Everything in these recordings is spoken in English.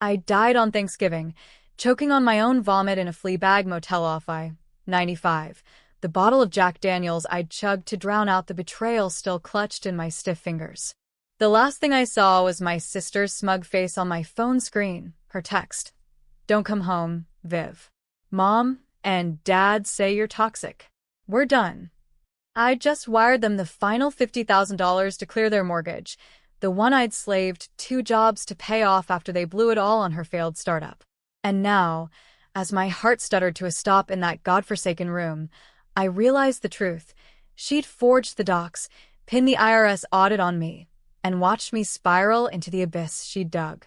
I died on Thanksgiving, choking on my own vomit in a Fleabag motel off I-95. The bottle of Jack Daniels I'd chugged to drown out the betrayal still clutched in my stiff fingers. The last thing I saw was my sister's smug face on my phone screen, her text. "Don't come home, Viv. Mom and Dad say you're toxic. We're done." I just wired them the final $50,000 to clear their mortgage, the one I'd slaved 2 jobs to pay off after they blew it all on her failed startup. And now, as my heart stuttered to a stop in that godforsaken room, I realized the truth. She'd forged the docs, pinned the IRS audit on me, and watched me spiral into the abyss she'd dug.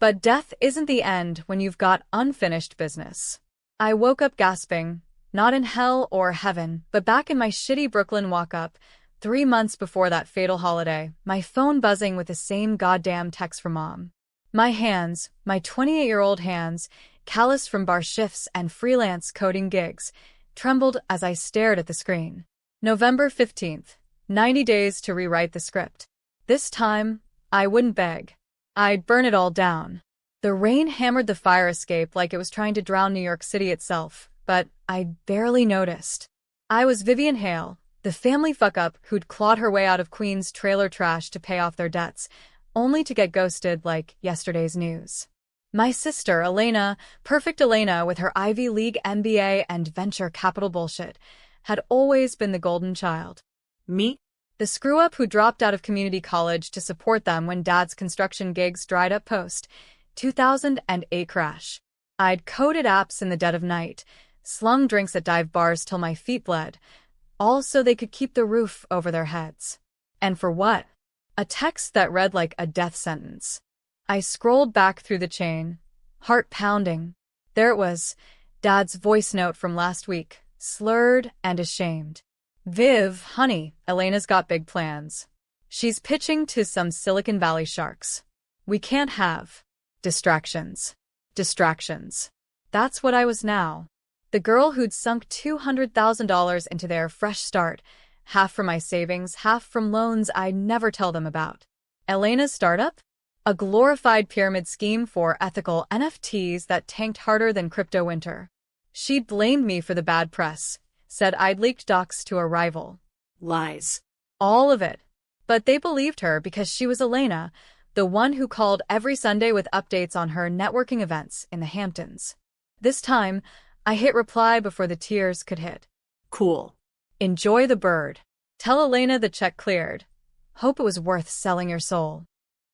But death isn't the end when you've got unfinished business. I woke up gasping, not in hell or heaven, but back in my shitty Brooklyn walk-up, 3 months before that fatal holiday, my phone buzzing with the same goddamn text from Mom. My hands, my 28-year-old hands, calloused from bar shifts and freelance coding gigs, trembled as I stared at the screen. November 15th, 90 days to rewrite the script. This time, I wouldn't beg. I'd burn it all down. The rain hammered the fire escape like it was trying to drown New York City itself, but I barely noticed. I was Vivian Hale, the family fuck-up who'd clawed her way out of Queens trailer trash to pay off their debts, only to get ghosted like yesterday's news. My sister, Elena, perfect Elena with her Ivy League MBA and venture capital bullshit, had always been the golden child. Me? The screw-up who dropped out of community college to support them when Dad's construction gigs dried up post-2008 crash. I'd coded apps in the dead of night, slung drinks at dive bars till my feet bled, all so they could keep the roof over their heads. And for what? A text that read like a death sentence. I scrolled back through the chain, heart pounding. There it was, Dad's voice note from last week, slurred and ashamed. "Viv, honey, Elena's got big plans. She's pitching to some Silicon Valley sharks. We can't have distractions. Distractions." That's what I was now. The girl who'd sunk $200,000 into their fresh start, half from my savings, half from loans I'd never tell them about. Elena's startup? A glorified pyramid scheme for ethical NFTs that tanked harder than crypto winter. She'd blamed me for the bad press, said I'd leaked docs to a rival. Lies. All of it. But they believed her because she was Elena, the one who called every Sunday with updates on her networking events in the Hamptons. This time, I hit reply before the tears could hit. Cool. Enjoy the bird. Tell Elena the check cleared. Hope it was worth selling your soul.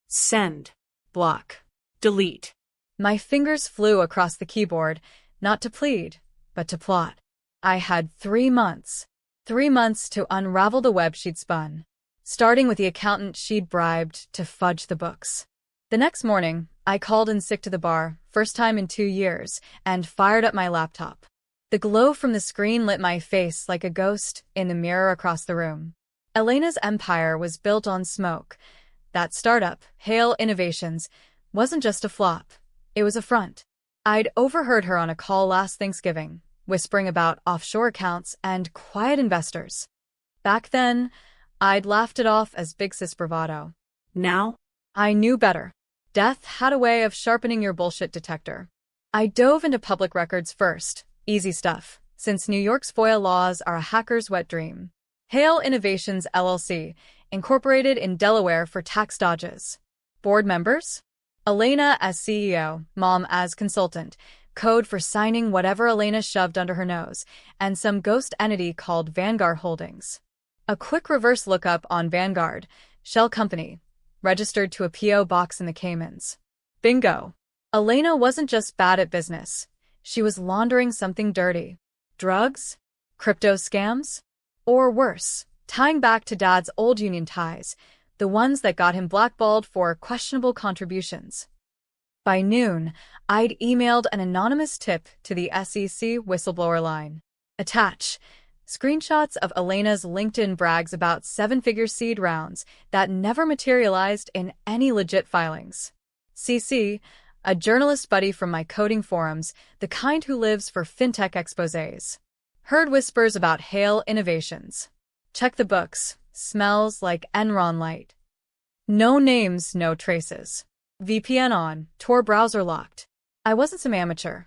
Send. Block. Delete. My fingers flew across the keyboard, not to plead, but to plot. I had 3 months. 3 months to unravel the web she'd spun, starting with the accountant she'd bribed to fudge the books. The next morning, I called in sick to the bar, first time in 2 years, and fired up my laptop. The glow from the screen lit my face like a ghost in the mirror across the room. Elena's empire was built on smoke. That startup, Hale Innovations, wasn't just a flop. It was a front. I'd overheard her on a call last Thanksgiving, whispering about offshore accounts and quiet investors. Back then, I'd laughed it off as big sis bravado. Now, I knew better. Death had a way of sharpening your bullshit detector. I dove into public records first, easy stuff, since New York's FOIA laws are a hacker's wet dream. Hale Innovations LLC, incorporated in Delaware for tax dodges. Board members? Elena as CEO, Mom as consultant, code for signing whatever Elena shoved under her nose, and some ghost entity called Vanguard Holdings. A quick reverse lookup on Vanguard, shell company, registered to a P.O. box in the Caymans. Bingo. Elena wasn't just bad at business. She was laundering something dirty. Drugs? Crypto scams? Or worse, tying back to Dad's old union ties, the ones that got him blackballed for questionable contributions. By noon, I'd emailed an anonymous tip to the SEC whistleblower line. Attach screenshots of Elena's LinkedIn brags about 7-figure seed rounds that never materialized in any legit filings. CC, a journalist buddy from my coding forums, the kind who lives for fintech exposés. Heard whispers about Hale Innovations. Check the books. Smells like Enron Light. No names, no traces. VPN on, Tor browser locked. I wasn't some amateur.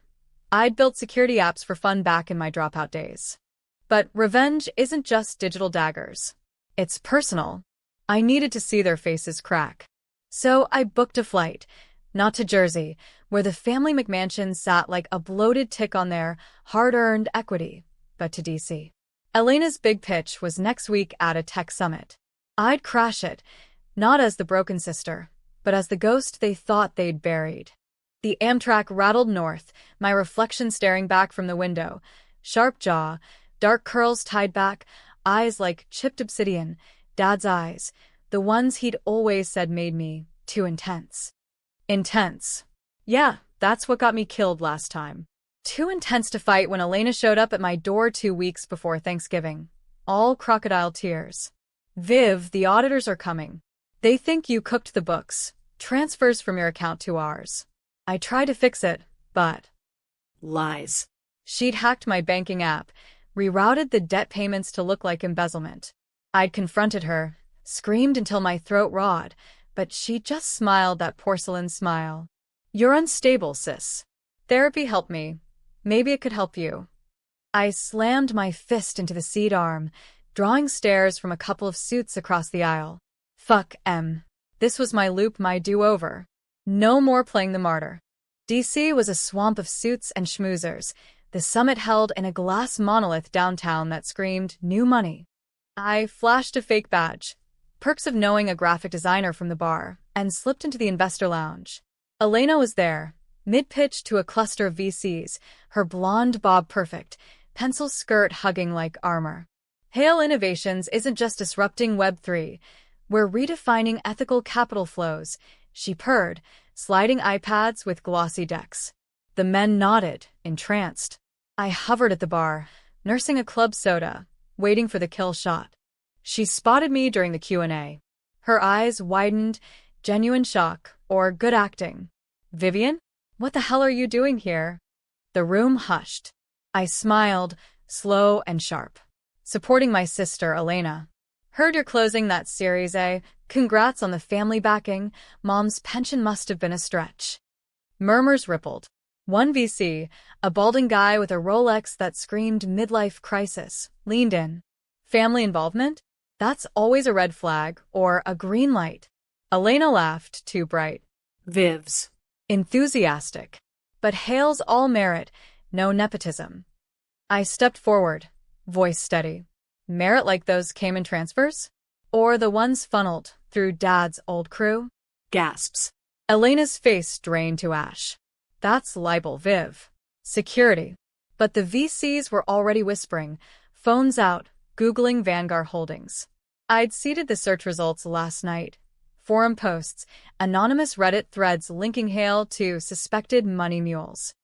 I'd built security apps for fun back in my dropout days. But revenge isn't just digital daggers. It's personal. I needed to see their faces crack. So I booked a flight, not to Jersey, where the family McMansion sat like a bloated tick on their hard-earned equity, but to DC. Elena's big pitch was next week at a tech summit. I'd crash it, not as the broken sister, but as the ghost they thought they'd buried. The Amtrak rattled north, my reflection staring back from the window. Sharp jaw, dark curls tied back, eyes like chipped obsidian, Dad's eyes, the ones he'd always said made me too intense. Intense. Yeah, that's what got me killed last time. Too intense to fight when Elena showed up at my door 2 weeks before Thanksgiving. All crocodile tears. Viv, the auditors are coming. They think you cooked the books. Transfers from your account to ours. I tried to fix it, but... Lies. She'd hacked my banking app, rerouted the debt payments to look like embezzlement. I'd confronted her, screamed until my throat rawed, but she just smiled that porcelain smile. You're unstable, sis. Therapy helped me. Maybe it could help you. I slammed my fist into the seat arm, drawing stares from a couple of suits across the aisle. Fuck M. This was my loop, my do-over. No more playing the martyr. DC was a swamp of suits and schmoozers, the summit held in a glass monolith downtown that screamed new money. I flashed a fake badge, perks of knowing a graphic designer from the bar, and slipped into the investor lounge. Elena was there, mid-pitch to a cluster of VCs, her blonde bob perfect, pencil skirt hugging like armor. Hale Innovations isn't just disrupting Web3, we're redefining ethical capital flows, she purred, sliding iPads with glossy decks. The men nodded, entranced. I hovered at the bar, nursing a club soda, waiting for the kill shot. She spotted me during the Q&A. Her eyes widened, genuine shock, or good acting. Vivian? What the hell are you doing here? The room hushed. I smiled, slow and sharp. Supporting my sister, Elena. Heard you're closing that Series A. Congrats on the family backing. Mom's pension must have been a stretch. Murmurs rippled. One VC, a balding guy with a Rolex that screamed midlife crisis, leaned in. Family involvement? That's always a red flag or a green light. Elena laughed, too bright. Viv's. Enthusiastic. But Hale's all merit, no nepotism. I stepped forward, voice steady. Merit like those Cayman transfers? Or the ones funneled through Dad's old crew? Gasps. Elena's face drained to ash. That's libel, Viv. Security. But the VCs were already whispering, phones out, Googling Vanguard Holdings. I'd seeded the search results last night. Forum posts, anonymous Reddit threads linking Hale to suspected money mules.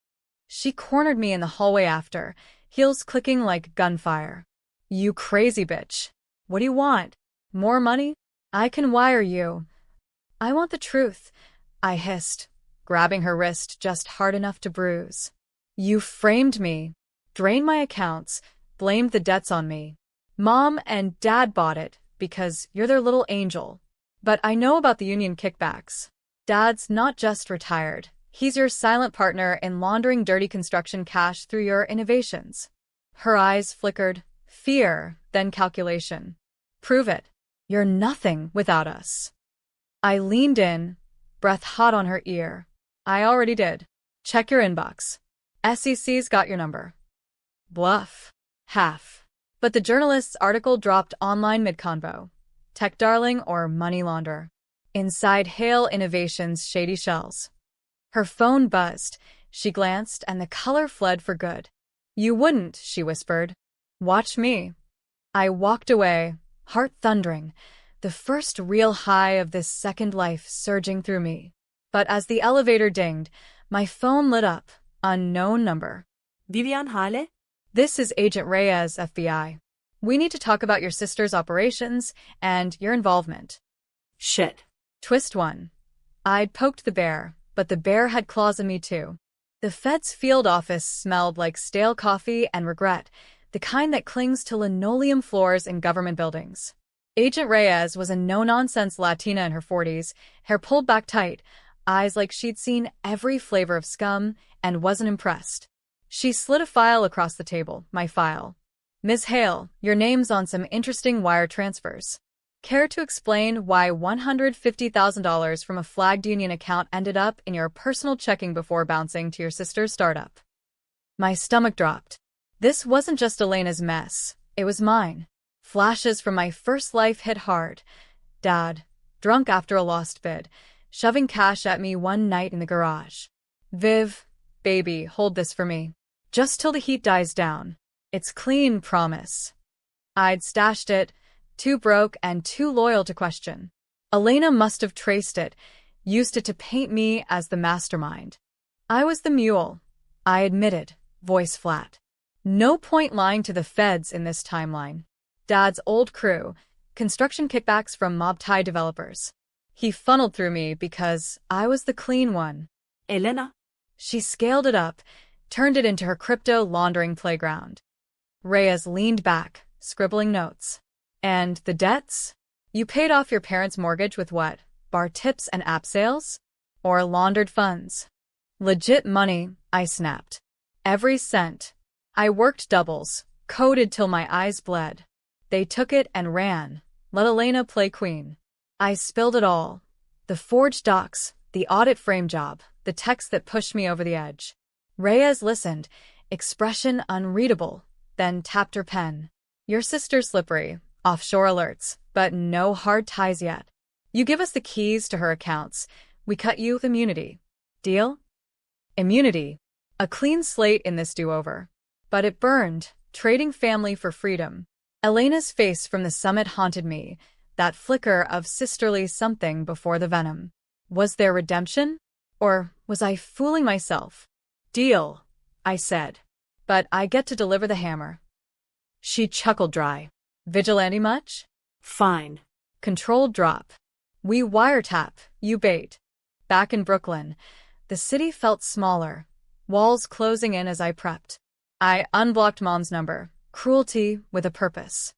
She cornered me in the hallway after, heels clicking like gunfire. You crazy bitch. What do you want? More money? I can wire you. I want the truth, I hissed, grabbing her wrist just hard enough to bruise. You framed me, drained my accounts, blamed the debts on me. Mom and Dad bought it because you're their little angel. But I know about the union kickbacks. Dad's not just retired. He's your silent partner in laundering dirty construction cash through your innovations. Her eyes flickered. Fear, then calculation. Prove it. You're nothing without us. I leaned in, breath hot on her ear. I already did. Check your inbox. SEC's got your number. Bluff. Half. But the journalist's article dropped online mid-convo. Tech darling or money launderer. Inside Hale Innovations' shady shells. Her phone buzzed. She glanced and the color fled for good. You wouldn't, she whispered. Watch me. I walked away, heart thundering, the first real high of this second life surging through me. But as the elevator dinged, my phone lit up. Unknown number. Vivian Hale? This is Agent Reyes, FBI. We need to talk about your sister's operations and your involvement. Shit. Twist 1. I'd poked the bear, but the bear had claws in me too. The Fed's field office smelled like stale coffee and regret, the kind that clings to linoleum floors in government buildings. Agent Reyes was a no-nonsense Latina in her 40s, hair pulled back tight, eyes like she'd seen every flavor of scum and wasn't impressed. She slid a file across the table, my file. Ms. Hale, your name's on some interesting wire transfers. Care to explain why $150,000 from a flagged union account ended up in your personal checking before bouncing to your sister's startup? My stomach dropped. This wasn't just Elena's mess, it was mine. Flashes from my first life hit hard. Dad, drunk after a lost bid, shoving cash at me one night in the garage. Viv, baby, hold this for me. Just till the heat dies down. It's clean, promise. I'd stashed it, too broke and too loyal to question. Elena must have traced it, used it to paint me as the mastermind. I was the mule, I admitted, voice flat. No point lying to the feds in this timeline. Dad's old crew, construction kickbacks from mob-tie developers. He funneled through me because I was the clean one. Elena? She scaled it up, turned it into her crypto laundering playground. Reyes leaned back, scribbling notes. And the debts? You paid off your parents' mortgage with what? Bar tips and app sales? Or laundered funds? Legit money, I snapped. Every cent. I worked doubles, coded till my eyes bled. They took it and ran. Let Elena play queen. I spilled it all. The forged docs, the audit frame job, the text that pushed me over the edge. Reyes listened, expression unreadable, then tapped her pen. Your sister's slippery, offshore alerts, but no hard ties yet. You give us the keys to her accounts, we cut you with immunity. Deal? Immunity. A clean slate in this do-over. But it burned, trading family for freedom. Elena's face from the summit haunted me, that flicker of sisterly something before the venom. Was there redemption? Or was I fooling myself? Deal, I said. But I get to deliver the hammer. She chuckled dry. Vigilante much? Fine. Controlled drop. We wiretap, you bait. Back in Brooklyn, the city felt smaller, walls closing in as I prepped. I unblocked Mom's number, cruelty with a purpose.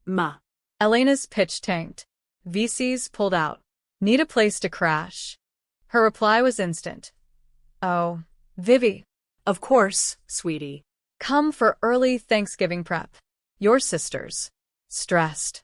Ma. Elena's pitch tanked. VCs pulled out. Need a place to crash. Her reply was instant. Oh, Vivi. Of course, sweetie. Come for early Thanksgiving prep. Your sisters. Stressed.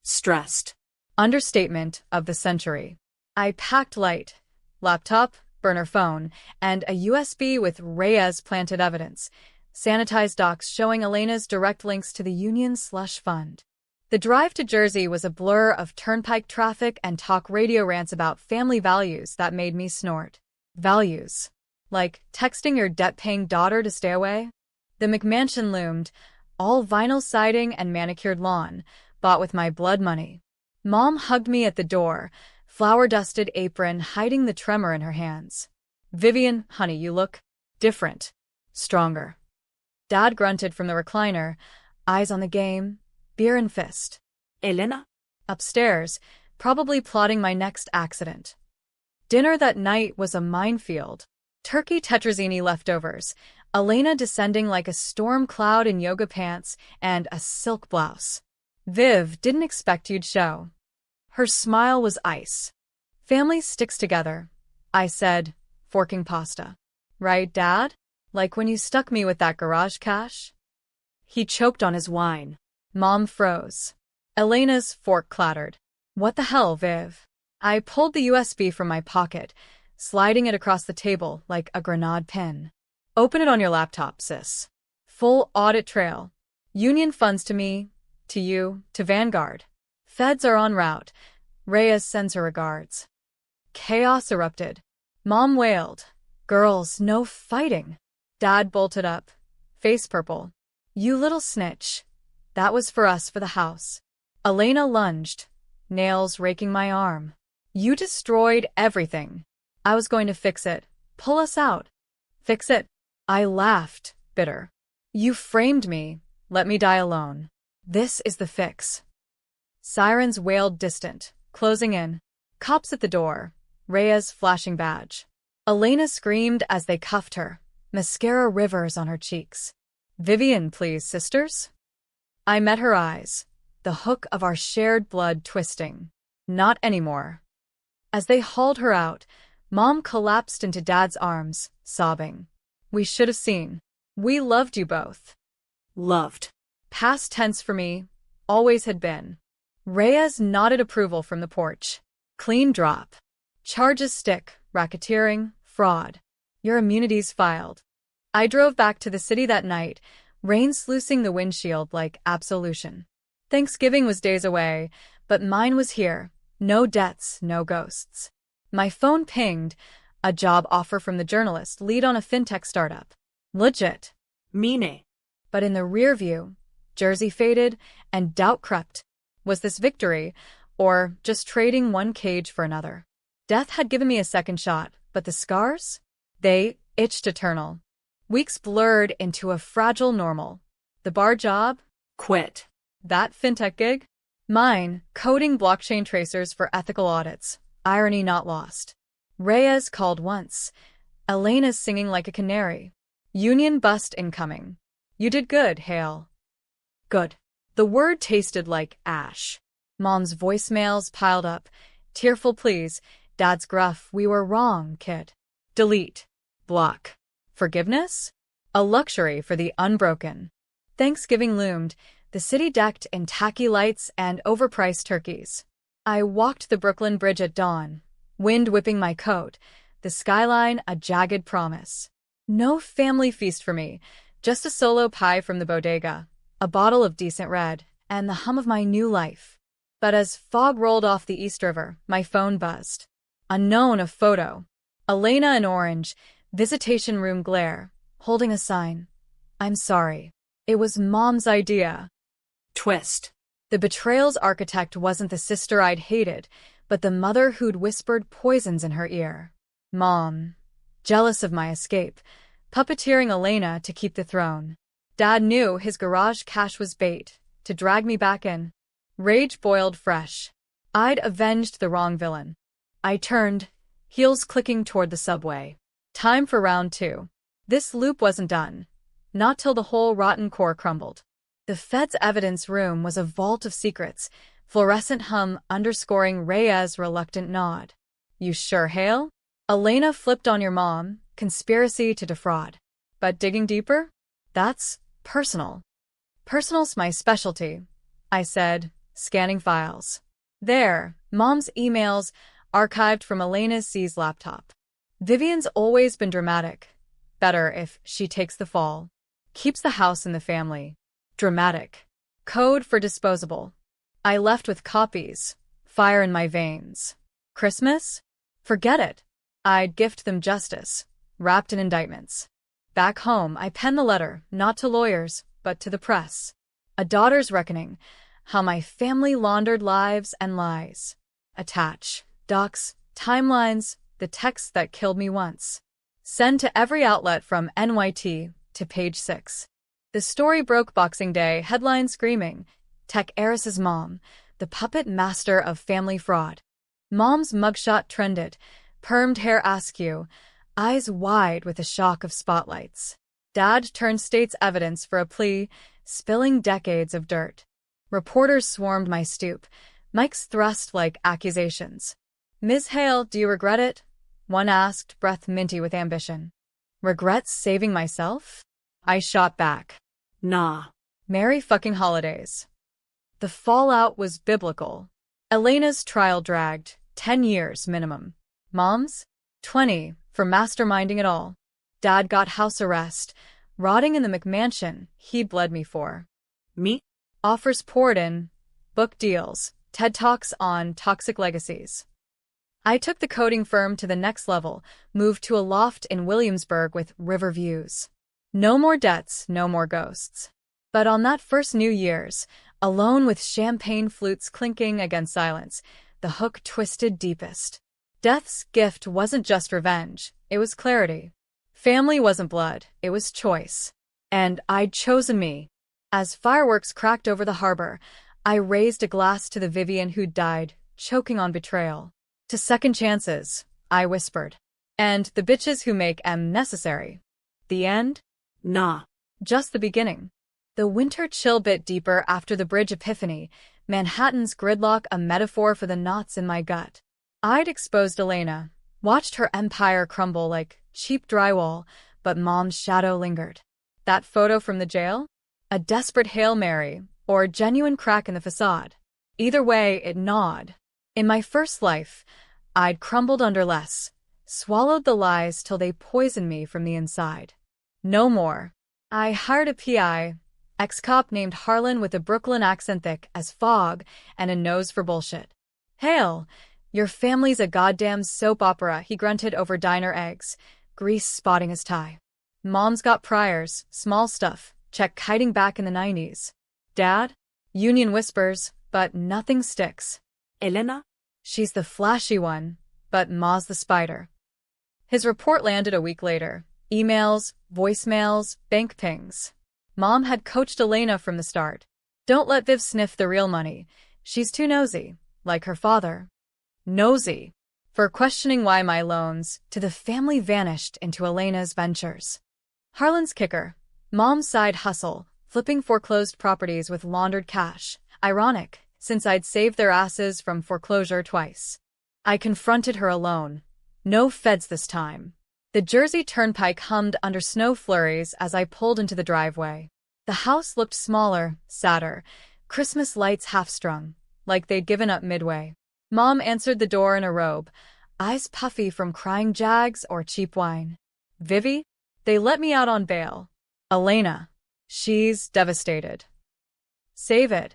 Stressed. Understatement of the century. I packed light. Laptop, burner phone, and a USB with Reyes planted evidence. Sanitized docs showing Elena's direct links to the Union slush fund. The drive to Jersey was a blur of turnpike traffic and talk radio rants about family values that made me snort. Values. Like texting your debt-paying daughter to stay away? The McMansion loomed, all vinyl siding and manicured lawn, bought with my blood money. Mom hugged me at the door, flour-dusted apron hiding the tremor in her hands. Vivian, honey, you look different. Stronger. Dad grunted from the recliner, eyes on the game, beer in fist. Elena? Upstairs, probably plotting my next accident. Dinner that night was a minefield. Turkey tetrazzini leftovers, Elena descending like a storm cloud in yoga pants and a silk blouse. Viv didn't expect you'd show. Her smile was ice. Family sticks together, I said, forking pasta. Right, Dad? Like when you stuck me with that garage cash? He choked on his wine. Mom froze. Elena's fork clattered. What the hell, Viv? I pulled the USB from my pocket, sliding it across the table like a grenade pin. Open it on your laptop, sis. Full audit trail. Union funds to me, to you, to Vanguard. Feds are en route. Reyes sends her regards. Chaos erupted. Mom wailed. Girls, no fighting. Dad bolted up, face purple. You little snitch. That was for us for the house. Elena lunged, nails raking my arm. You destroyed everything. I was going to fix it. Pull us out. Fix it. I laughed, bitter. You framed me. Let me die alone. This is the fix. Sirens wailed distant, closing in. Cops at the door. Reyes flashing badge. Elena screamed as they cuffed her, mascara rivers on her cheeks. Vivian, please, sisters? I met her eyes, the hook of our shared blood twisting. Not anymore. As they hauled her out, Mom collapsed into Dad's arms, sobbing. We should have seen. We loved you both. Loved. Past tense for me, always had been. Reyes nodded approval from the porch. Clean drop. Charges stick, racketeering, fraud. Your immunity's filed. I drove back to the city that night, rain sluicing the windshield like absolution. Thanksgiving was days away, but mine was here. No deaths, no ghosts. My phone pinged, a job offer from the journalist, lead on a fintech startup. Legit. Mine. But in the rear view, jersey faded and doubt crept. Was this victory, or just trading one cage for another? Death had given me a second shot, but the scars? They itched eternal. Weeks blurred into a fragile normal. The bar job? Quit. That fintech gig? Mine, coding blockchain tracers for ethical audits. Irony not lost. Reyes called once. Elena's singing like a canary. Union bust incoming. You did good, Hale. Good. The word tasted like ash. Mom's voicemails piled up. Tearful pleas. Dad's gruff, we were wrong, kid. Delete. Block. Forgiveness? A luxury for the unbroken. Thanksgiving loomed, the city decked in tacky lights and overpriced turkeys. I walked the Brooklyn Bridge at dawn, wind whipping my coat, the skyline a jagged promise. No family feast for me, just a solo pie from the bodega, a bottle of decent red, and the hum of my new life. But as fog rolled off the East River, my phone buzzed. Unknown, a photo. Elena in orange, visitation room glare, holding a sign. I'm sorry. It was Mom's idea. Twist. The betrayal's architect wasn't the sister I'd hated, but the mother who'd whispered poisons in her ear. Mom, jealous of my escape, puppeteering Elena to keep the throne. Dad knew his garage cash was bait, to drag me back in. Rage boiled fresh. I'd avenged the wrong villain. I turned, heels clicking toward the subway. Time for round two. This loop wasn't done. Not till the whole rotten core crumbled. The Fed's evidence room was a vault of secrets, fluorescent hum underscoring Reyes' reluctant nod. You sure, Hale? Elena flipped on your mom, conspiracy to defraud. But digging deeper? That's personal. Personal's my specialty, I said, scanning files. There, Mom's emails, archived from Elena's C's laptop. Vivian's always been dramatic. Better if she takes the fall. Keeps the house in the family. Dramatic. Code for disposable. I left with copies. Fire in my veins. Christmas? Forget it. I'd gift them justice, wrapped in indictments. Back home, I penned the letter, not to lawyers, but to the press. A daughter's reckoning, how my family laundered lives and lies. Attach. Docs, timelines, the texts that killed me once. Send to every outlet from NYT to Page 6. The story broke Boxing Day, headline screaming, Tech heiress's mom, the puppet master of family fraud. Mom's mugshot trended, permed hair askew, eyes wide with the shock of spotlights. Dad turned state's evidence for a plea, spilling decades of dirt. Reporters swarmed my stoop, mics thrust like accusations. Ms. Hale, do you regret it? One asked, breath minty with ambition. Regrets saving myself? I shot back. Nah. Merry fucking holidays. The fallout was biblical. Elena's trial dragged, 10 years minimum. Mom's? 20, for masterminding it all. Dad got house arrest, rotting in the McMansion he'd bled me for. Me? Offers poured in, book deals, TED Talks on toxic legacies. I took the coding firm to the next level, moved to a loft in Williamsburg with river views. No more debts, no more ghosts. But on that first New Year's, alone with champagne flutes clinking against silence, the hook twisted deepest. Death's gift wasn't just revenge, it was clarity. Family wasn't blood, it was choice. And I'd chosen me. As fireworks cracked over the harbor, I raised a glass to the Vivian who'd died, choking on betrayal. To second chances, I whispered. And the bitches who make 'em necessary. The end? Nah. Just the beginning. The winter chill bit deeper after the bridge epiphany, Manhattan's gridlock a metaphor for the knots in my gut. I'd exposed Elena, watched her empire crumble like cheap drywall, but Mom's shadow lingered. That photo from the jail? A desperate Hail Mary, or a genuine crack in the facade? Either way, it gnawed. In my first life, I'd crumbled under less, swallowed the lies till they poisoned me from the inside. No more. I hired a PI, ex-cop named Harlan with a Brooklyn accent thick as fog and a nose for bullshit. Hail, your family's a goddamn soap opera, he grunted over diner eggs, grease spotting his tie. Mom's got priors, small stuff, check kiting back in the 90s. Dad? Union whispers, but nothing sticks. Elena? She's the flashy one, but Ma's the spider. His report landed a week later. Emails, voicemails, bank pings. Mom had coached Elena from the start. Don't let Viv sniff the real money. She's too nosy, like her father. Nosy. For questioning why my loans to the family vanished into Elena's ventures. Harlan's kicker. Mom's side hustle, flipping foreclosed properties with laundered cash. Ironic, since I'd saved their asses from foreclosure twice. I confronted her alone. No feds this time. The Jersey Turnpike hummed under snow flurries as I pulled into the driveway. The house looked smaller, sadder, Christmas lights half-strung, like they'd given up midway. Mom answered the door in a robe, eyes puffy from crying Jags or cheap wine. Vivi? They let me out on bail. Elena. She's devastated. Save it,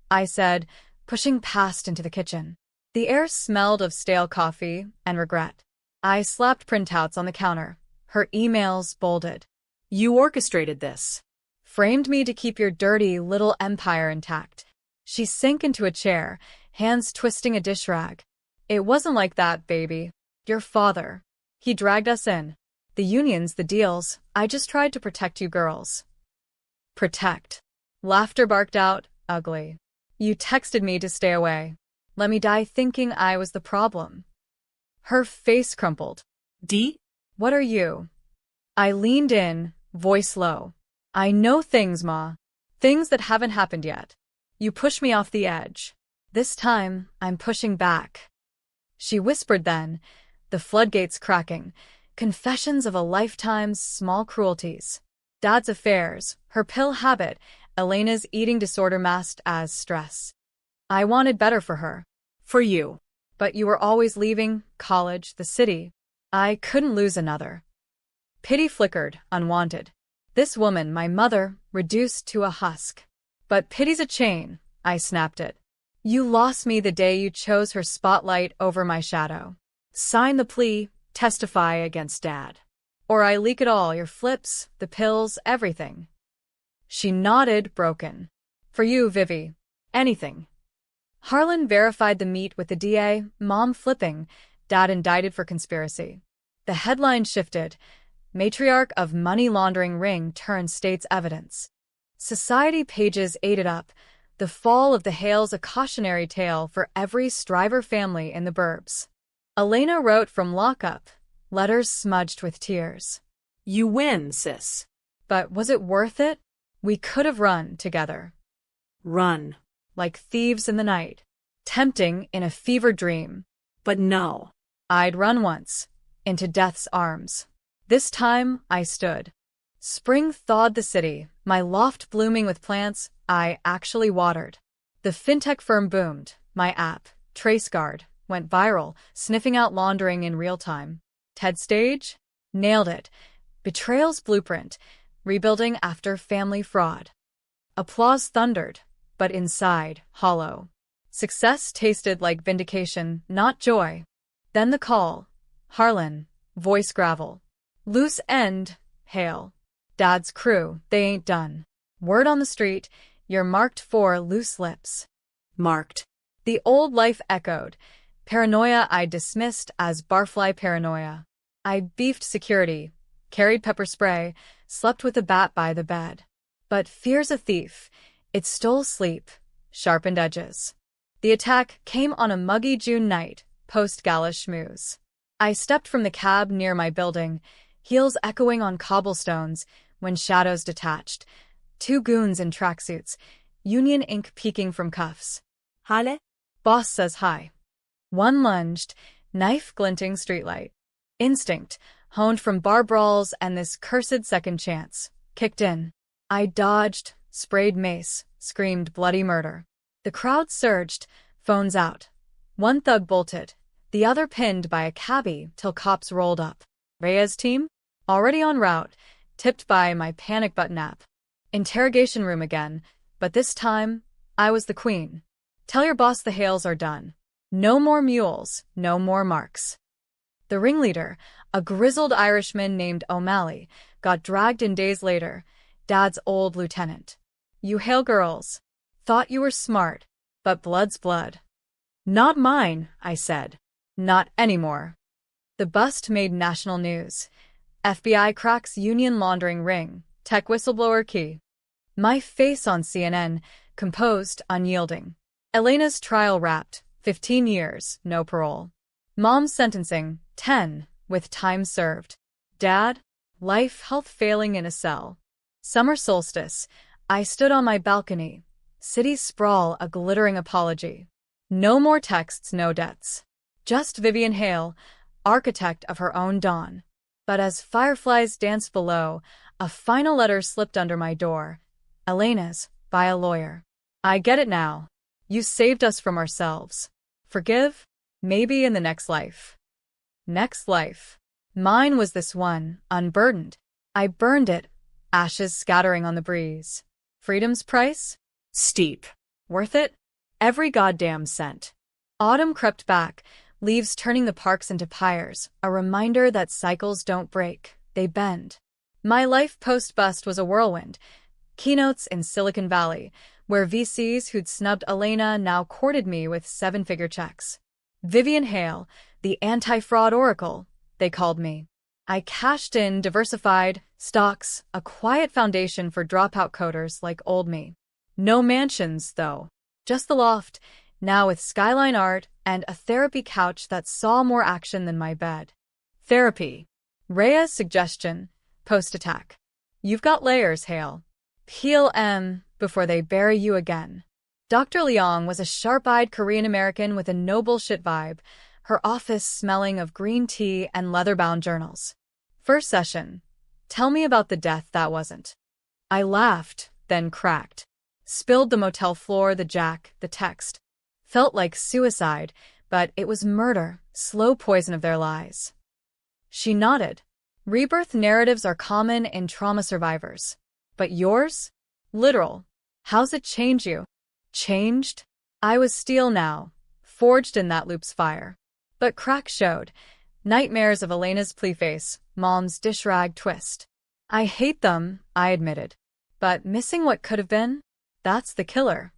I said, pushing past into the kitchen. The air smelled of stale coffee and regret. I slapped printouts on the counter, her emails bolded. You orchestrated this. Framed me to keep your dirty little empire intact. She sank into a chair, hands twisting a dish rag. It wasn't like that, baby. Your father. He dragged us in. The unions, the deals. I just tried to protect you girls. Protect. Laughter barked out, ugly. You texted me to stay away. Let me die thinking I was the problem. Her face crumpled. D? What are you? I leaned in, voice low. I know things, Ma. Things that haven't happened yet. You push me off the edge. This time, I'm pushing back. She whispered then, the floodgates cracking, confessions of a lifetime's small cruelties. Dad's affairs, her pill habit, Elena's eating disorder masked as stress. I wanted better for her. For you. But you were always leaving, college, the city. I couldn't lose another. Pity flickered, unwanted. This woman, my mother, reduced to a husk. But pity's a chain, I snapped it. You lost me the day you chose her spotlight over my shadow. Sign the plea, testify against Dad. Or I leak it all, your flips, the pills, everything. She nodded, broken. For you, Vivi. Anything. Harlan verified the meet with the DA, Mom flipping, Dad indicted for conspiracy. The headline shifted. Matriarch of money laundering ring turned state's evidence. Society pages ate it up. The fall of the Hales a cautionary tale for every striver family in the burbs. Elena wrote from lockup, letters smudged with tears. You win, sis. But was it worth it? We could have run together. Run. Like thieves in the night. Tempting in a fevered dream. But no. I'd run once. Into death's arms. This time, I stood. Spring thawed the city, my loft blooming with plants I actually watered. The fintech firm boomed. My app, TraceGuard, went viral, sniffing out laundering in real time. TED stage? Nailed it. Betrayal's blueprint. Rebuilding after family fraud. Applause thundered, but inside, hollow. Success tasted like vindication, not joy. Then the call. Harlan. Voice gravel. Loose end. Hail. Dad's crew, they ain't done. Word on the street, you're marked for loose lips. Marked. The old life echoed. Paranoia I dismissed as barfly paranoia. I beefed security, carried pepper spray, slept with a bat by the bed. But fear's a thief. It stole sleep, sharpened edges. The attack came on a muggy June night, post-gala schmooze. I stepped from the cab near my building, heels echoing on cobblestones, when shadows detached. Two goons in tracksuits, Union ink peeking from cuffs. Hale? Boss says hi. One lunged, knife glinting streetlight. Instinct, honed from bar brawls and this cursed second chance, kicked in. I dodged, sprayed mace, screamed bloody murder. The crowd surged, phones out. One thug bolted, the other pinned by a cabbie till cops rolled up. Reyes' team? Already en route, tipped by my panic button app. Interrogation room again, but this time, I was the queen. Tell your boss the hails are done. No more mules, no more marks. The ringleader, a grizzled Irishman named O'Malley, got dragged in days later, Dad's old lieutenant. You Hale girls. Thought you were smart, but blood's blood. Not mine, I said. Not anymore. The bust made national news. FBI cracks union laundering ring, tech whistleblower key. My face on CNN, composed, unyielding. Elena's trial wrapped, 15 years, no parole. Mom's sentencing, 10, with time served. Dad, life health failing in a cell. Summer solstice, I stood on my balcony. City sprawl, a glittering apology. No more texts, no debts. Just Vivian Hale, architect of her own dawn. But as fireflies danced below, a final letter slipped under my door. Elena's, by a lawyer. I get it now. You saved us from ourselves. Forgive? Maybe in the next life. Next life. Mine was this one, unburdened. I burned it, ashes scattering on the breeze. Freedom's price? Steep. Worth it? Every goddamn cent. Autumn crept back, leaves turning the parks into pyres, a reminder that cycles don't break, they bend. My life post-bust was a whirlwind. Keynotes in Silicon Valley, where VCs who'd snubbed Elena now courted me with seven-figure checks. Vivian Hale, the anti-fraud oracle, they called me. I cashed in, diversified, stocks, a quiet foundation for dropout coders like old me. No mansions, though. Just the loft, now with skyline art and a therapy couch that saw more action than my bed. Therapy. Rhea's suggestion, post-attack. You've got layers, Hale. Peel before they bury you again. Dr. Leong was a sharp-eyed Korean-American with a no bullshit vibe, her office smelling of green tea and leather-bound journals. First session. Tell me about the death that wasn't. I laughed, then cracked. Spilled the motel floor, the jack, the text. Felt like suicide, but it was murder, slow poison of their lies. She nodded. Rebirth narratives are common in trauma survivors. But yours? Literal. How's it change you? Changed? I was steel now, forged in that loop's fire. But crack showed. Nightmares of Elena's plea face, Mom's dish rag twist. I hate them, I admitted. But missing what could have been? That's the killer.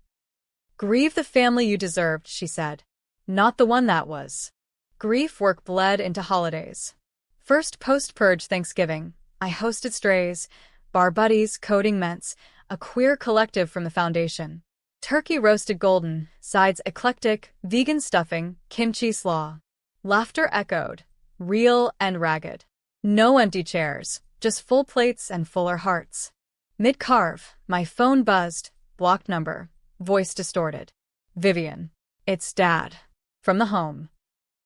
Grieve the family you deserved, she said. Not the one that was. Grief work bled into holidays. First post-purge Thanksgiving, I hosted strays, bar buddies, coding ments, a queer collective from the foundation. Turkey roasted golden, sides eclectic, vegan stuffing, kimchi slaw. Laughter echoed, real and ragged. No empty chairs, just full plates and fuller hearts. Mid-carve, my phone buzzed, blocked number, voice distorted. Vivian. It's Dad. From the home.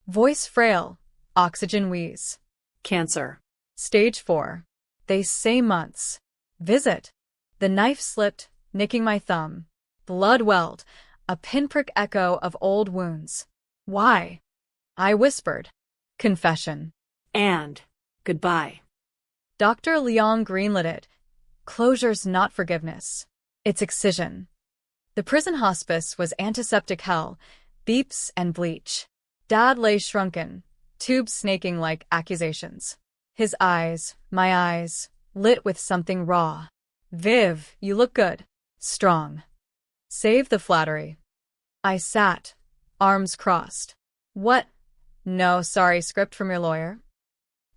Voice frail, oxygen wheeze. Cancer. Stage 4. They say months. Visit. The knife slipped, nicking my thumb. Blood welled, a pinprick echo of old wounds. Why? I whispered. Confession. And goodbye. Dr. Leong greenlit it. Closure's not forgiveness. It's excision. The prison hospice was antiseptic hell, beeps and bleach. Dad lay shrunken, tubes snaking like accusations. His eyes, my eyes, lit with something raw. Viv, you look good. Strong. Save the flattery. I sat, arms crossed. What? No, sorry, script from your lawyer?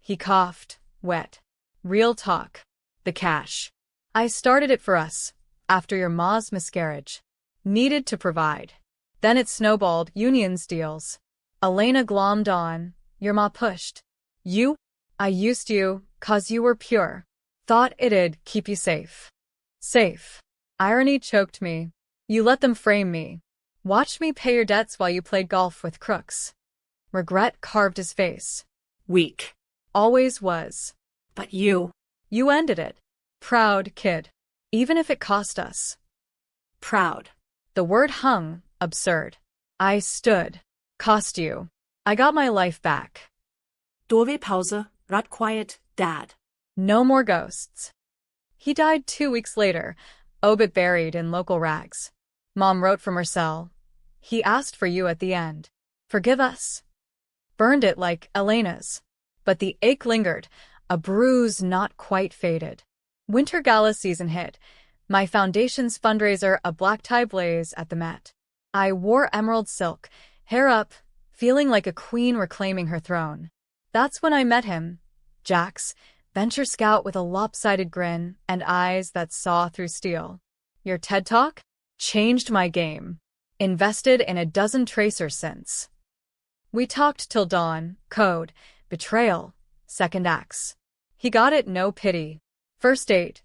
He coughed, wet. Real talk. The cash. I started it for us, after your ma's miscarriage. Needed to provide. Then it snowballed, unions deals. Elena glommed on, your ma pushed. You? I used you, 'cause you were pure. Thought it'd keep you safe. Safe. Irony choked me. You let them frame me. Watched me pay your debts while you played golf with crooks. Regret carved his face. Weak. Always was. But you. You ended it. Proud kid. Even if it cost us. Proud. The word hung, absurd. I stood. Cost you. I got my life back. Doorwaypause, rat quiet, Dad. No more ghosts. He died 2 weeks later, obit buried in local rags. Mom wrote from her cell. He asked for you at the end. Forgive us. Burned it like Elena's. But the ache lingered, a bruise not quite faded. Winter Gala season hit. My foundation's fundraiser, a black tie blaze at the Met. I wore emerald silk, hair up, feeling like a queen reclaiming her throne. That's when I met him. Jax, venture scout with a lopsided grin and eyes that saw through steel. Your TED Talk? Changed my game. Invested in a dozen tracers since. We talked till dawn, code, betrayal, second acts. He got it, no pity. First date.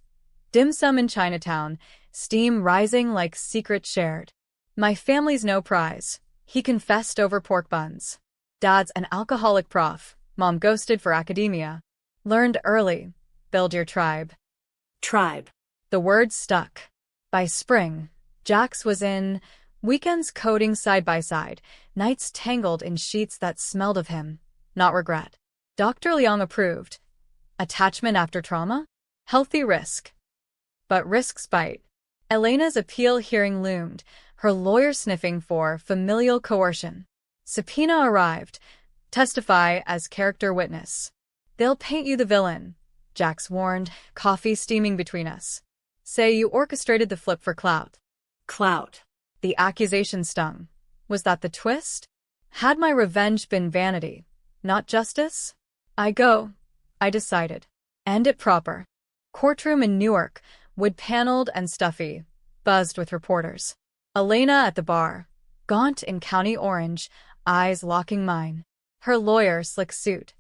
Dim sum in Chinatown, steam rising like secret shared. My family's no prize. He confessed over pork buns. Dad's an alcoholic prof. Mom ghosted for academia. Learned early. Build your tribe. Tribe. The word stuck. By spring, Jax was in, weekends coding side by side, nights tangled in sheets that smelled of him. Not regret. Dr. Liang approved. Attachment after trauma? Healthy risk. But risks bite. Elena's appeal hearing loomed, her lawyer sniffing for familial coercion. Subpoena arrived. Testify as character witness. They'll paint you the villain, Jax warned, coffee steaming between us. Say you orchestrated the flip for clout. Clout. The accusation stung. Was that the twist? Had my revenge been vanity, not justice? I decided. End it proper. Courtroom in Newark, wood-paneled and stuffy, buzzed with reporters. Elena at the bar, gaunt in county orange, eyes locking mine. Her lawyer, slick suit.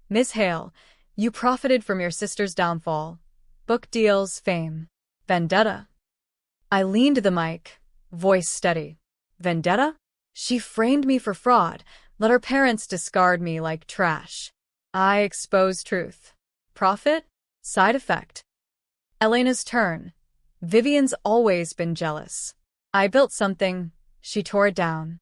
Miss Hale, you profited from your sister's downfall. Book deals, fame. Vendetta. I leaned to the mic, voice steady. Vendetta? She framed me for fraud, let her parents discard me like trash. I exposed truth. Profit? Side effect. Elena's turn. Vivian's always been jealous. I built something, she tore it down.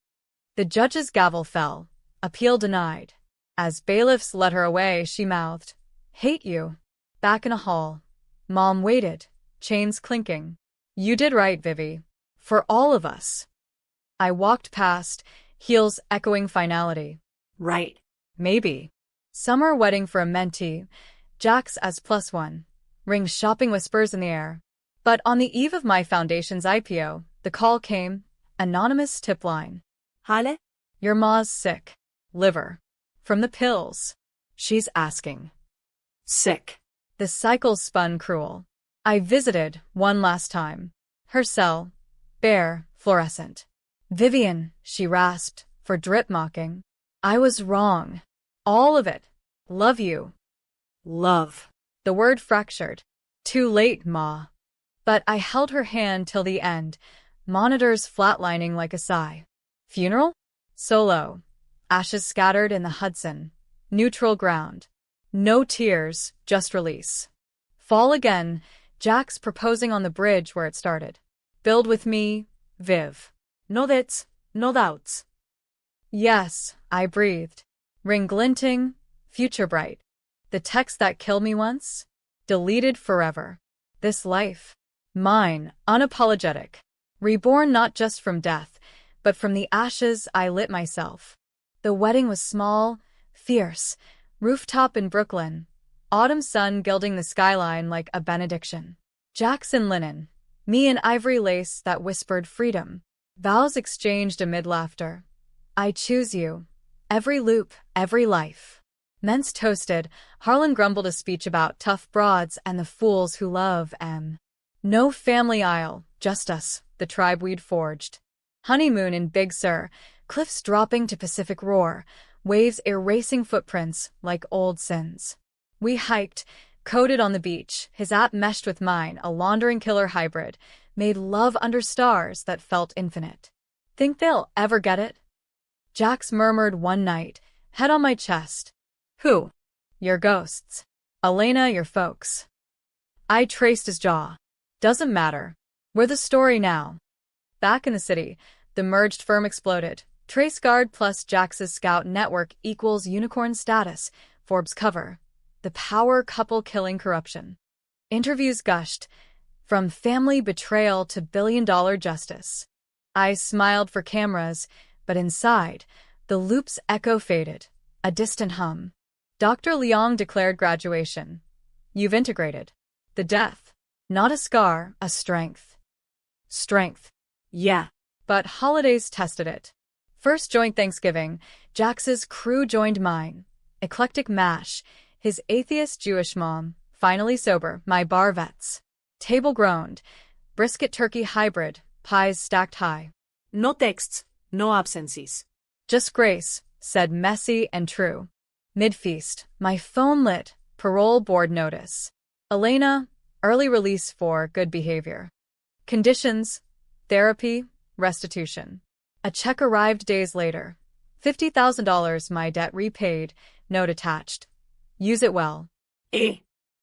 The judge's gavel fell, appeal denied. As bailiffs led her away, she mouthed, "Hate you." Back in a hall. Mom waited, chains clinking. You did right, Vivi. For all of us. I walked past, heels echoing finality. Right. Maybe. Summer wedding for a mentee, Jax as +1. Ring shopping whispers in the air. But on the eve of my foundation's IPO, the call came, anonymous tip line. Hale? Your ma's sick. Liver. From the pills. She's asking. Sick. The cycle spun cruel. I visited one last time. Her cell. Bare, fluorescent. Vivian, she rasped, for drip mocking. I was wrong. All of it. Love you. Love. The word fractured. Too late, Ma. But I held her hand till the end, monitors flatlining like a sigh. Funeral? Solo. Ashes scattered in the Hudson. Neutral ground. No tears, just release. Fall again, Jax proposing on the bridge where it started. Build with me, Viv. No thits, no doubts. Yes, I breathed. Ring glinting, future bright. The text that killed me once? Deleted forever. This life. Mine, unapologetic. Reborn not just from death, but from the ashes I lit myself. The wedding was small, fierce, rooftop in Brooklyn. Autumn sun gilding the skyline like a benediction. Jackson linen. Me in ivory lace that whispered freedom. Vows exchanged amid laughter. I choose you. Every loop, every life. Men's toasted, Harlan grumbled a speech about tough broads and the fools who love M. No family aisle, just us, the tribe we'd forged. Honeymoon in Big Sur, cliffs dropping to Pacific roar, waves erasing footprints like old sins. We hiked, coded on the beach, his app meshed with mine, a laundering killer hybrid, made love under stars that felt infinite. Think they'll ever get it? Jax murmured one night, Head on my chest. Who? Your ghosts. Elena, your folks. I traced his jaw. Doesn't matter. We're the story now. Back in the city, the merged firm exploded. TraceGuard plus Jax's Scout network equals unicorn status. Forbes cover. The power couple killing corruption. Interviews gushed. From family betrayal to billion-dollar justice. I smiled for cameras, but inside, the loop's echo faded. A distant hum. Dr. Liang declared graduation. You've integrated. The death. Not a scar, a strength. Strength. Yeah. But holidays tested it. First joint Thanksgiving, Jax's crew joined mine. Eclectic mash. His atheist Jewish mom, finally sober, my bar vets. Table groaned. Brisket turkey hybrid, pies stacked high. No texts, no absences. Just grace, said messy and true. Mid-feast, my phone lit, parole board notice. Elena, early release for good behavior. Conditions, therapy, restitution. A check arrived days later. $50,000 my debt repaid, note attached. Use it well.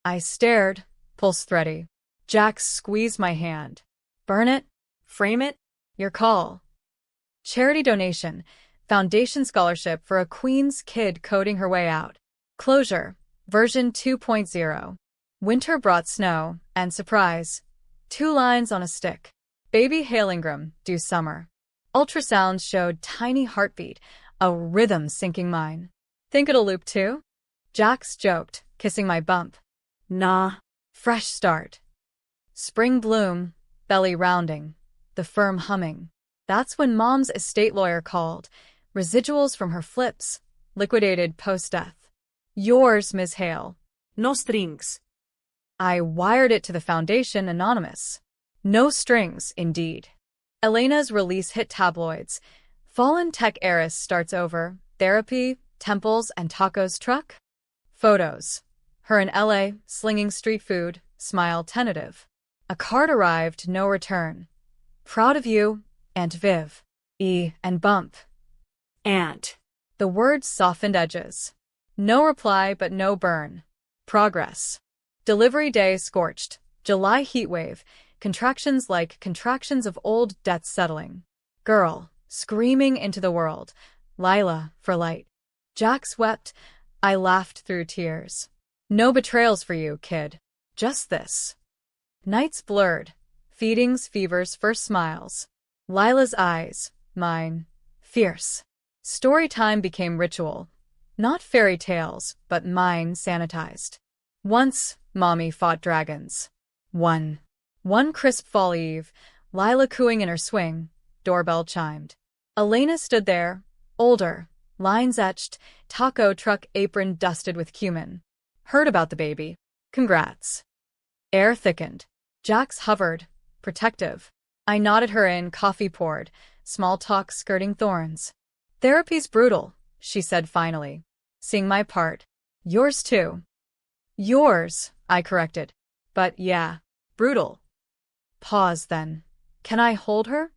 I stared, pulse thready. Jax squeezed my hand. Burn it? Frame it? Your call. Charity donation. Foundation scholarship for a Queen's kid coding her way out. Closure. Version 2.0. Winter brought snow and surprise. 2 lines on a stick. Baby Halingram, due summer. Ultrasounds showed tiny heartbeat, a rhythm syncing mine. Think it'll loop too? Jax joked, kissing my bump. Nah. Fresh start. Spring bloom, belly rounding, the firm humming. That's when Mom's estate lawyer called. Residuals from her flips, liquidated post-death. Yours, Ms. Hale. No strings. I wired it to the foundation anonymous. No strings, indeed. Elena's release hit tabloids. Fallen tech heiress starts over. Therapy, temples, and tacos truck? Photos. Her in LA, slinging street food, smile tentative. A card arrived, no return. Proud of you, Aunt Viv. E and bump. Aunt. The words softened edges. No reply but no burn. Progress. Delivery day scorched. July heatwave. Contractions like contractions of old debts settling. Girl, screaming into the world. Lila, for light. Jax wept. I laughed through tears. No betrayals for you, kid. Just this. Nights blurred. Feedings, fevers, first smiles. Lila's eyes, mine, fierce. Storytime became ritual. Not fairy tales, but mine sanitized. Once, Mommy fought dragons. One crisp fall eve, Lila cooing in her swing, doorbell chimed. Elena stood there, older, lines etched, taco truck apron dusted with cumin. Heard about the baby. Congrats. Air thickened. Jax hovered, protective. I nodded her in, coffee poured, small talk skirting thorns. Therapy's brutal, she said finally. Seeing my part. Yours too. Yours, I corrected. But yeah, brutal. Pause then. Can I hold her?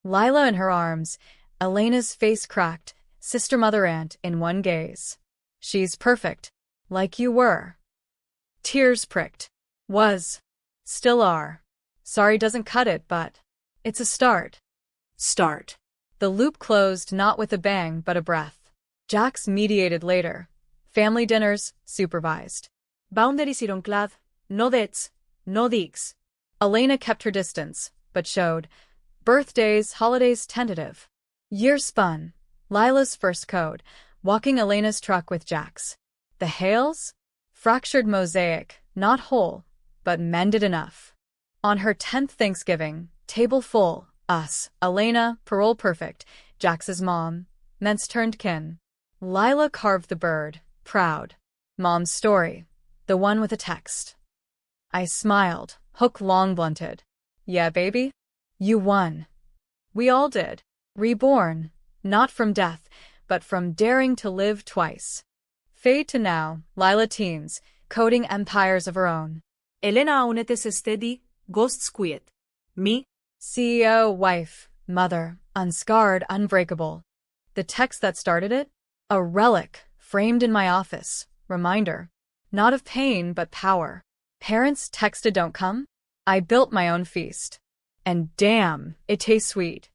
Lila in her arms, Elena's face cracked, sister mother aunt in one gaze. She's perfect. Like you were. Tears pricked. Was. Still are. Sorry doesn't cut it, but it's a start. Start. The loop closed not with a bang but a breath. Jax mediated later. Family dinners, supervised. Boundaries ironclad. No debts. No digs. Elena kept her distance, but showed. Birthdays, holidays tentative. Year spun. Lila's first code, walking Elena's truck with Jax. The Hales? Fractured mosaic, not whole, but mended enough. On her 10th Thanksgiving, table full, us, Elena, parole perfect, Jax's mom, Mence turned kin. Lila carved the bird, proud. Mom's story, the one with a text. I smiled, hook long blunted. Yeah, baby? You won. We all did. Reborn, not from death, but from daring to live twice. Fade to now, Lila teens, coding empires of her own. Elena Aunetes steady, ghosts quiet. Me? CEO, wife, mother, unscarred, unbreakable. The text that started it? A relic, framed in my office. Reminder. Not of pain, but power. Parents texted don't come? I built my own feast. And damn, it tastes sweet.